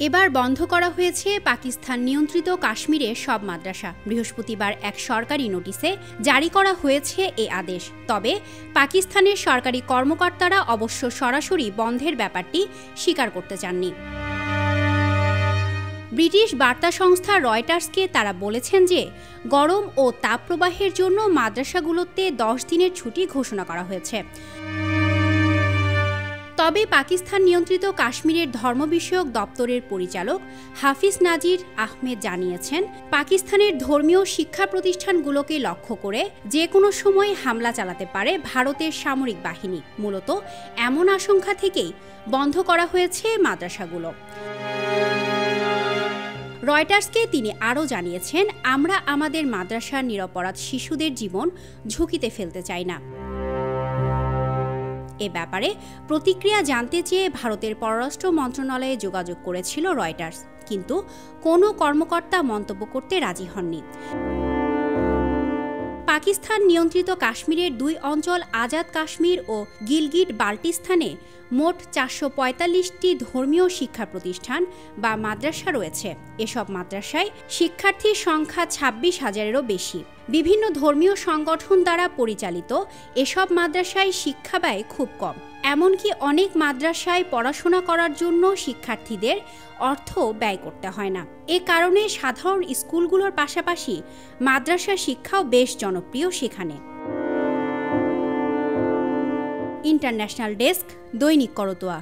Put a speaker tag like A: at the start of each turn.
A: এবার বন্ধ করা হয়েছে পাকিস্তান নিয়ন্ত্রিত কাশ্মীরের সব মাদ্রাসা। বৃহস্পতিবার এক সরকারি নোটিশে জারি করা হয়েছে এ আদেশ। তবে পাকিস্তানের সরকারি কর্মকর্তারা অবশ্য সরাসরি বন্ধের ব্যাপারটি স্বীকার করতে চাননি। ব্রিটিশ বার্তা সংস্থা রয়টার্সকে তারা বলেছেন যে গরম ও তাপপ্রবাহের জন্য মাদ্রাসাগুলোতে 10 দিনের ছুটি ঘোষণা করা হয়েছে। তবে পাকিস্তান নিয়ন্ত্রিত কাশ্মীরের ধর্ম বিষয়ক দপ্তরের পরিচালক হাফিজ নাজির আহমেদ জানিয়েছেন, পাকিস্তানের ধর্মীয় শিক্ষা প্রতিষ্ঠানগুলোকে লক্ষ্য করে যে কোনো সময় হামলা চালাতে পারে ভারতের সামরিক বাহিনী। মূলত এমন আশঙ্কা থেকেই বন্ধ করা হয়েছে মাদ্রাসাগুলো। রয়টার্সকে তিনি আরও জানিয়েছেন, আমরা আমাদের মাদ্রাসার নিরপরাধ শিশুদের জীবন ঝুঁকিতে ফেলতে চাই না। এ ব্যাপারে প্রতিক্রিয়া জানতে চেয়ে ভারতের পররাষ্ট্র মন্ত্রণালয়ে যোগাযোগ করেছিল রয়টার্স, কিন্তু কোনো কর্মকর্তা মন্তব্য করতে রাজি হননি। পাকিস্তান নিয়ন্ত্রিত কাশ্মীরের 2 অঞ্চল আজাদ কাশ্মীর ও গিলগিট বাল্টিস্তানে মোট 445টি ধর্মীয় শিক্ষা প্রতিষ্ঠান বা মাদ্রাসা রয়েছে। এসব মাদ্রাসায় শিক্ষার্থীর সংখ্যা 26,000-এরও বেশি। বিভিন্ন ধর্মীয় সংগঠন দ্বারা পরিচালিত এসব মাদ্রাসায় শিক্ষা ব্যয় খুব কম। এমনকি অনেক মাদ্রাসায় পড়াশোনা করার জন্য শিক্ষার্থীদের অর্থ ব্যয় করতে হয় না। এ কারণে সাধারণ স্কুলগুলোর পাশাপাশি মাদ্রাসা শিক্ষাও বেশ জনপ্রিয় সেখানে। ইন্টারন্যাশনাল ডেস্ক, দৈনিক করতোয়া।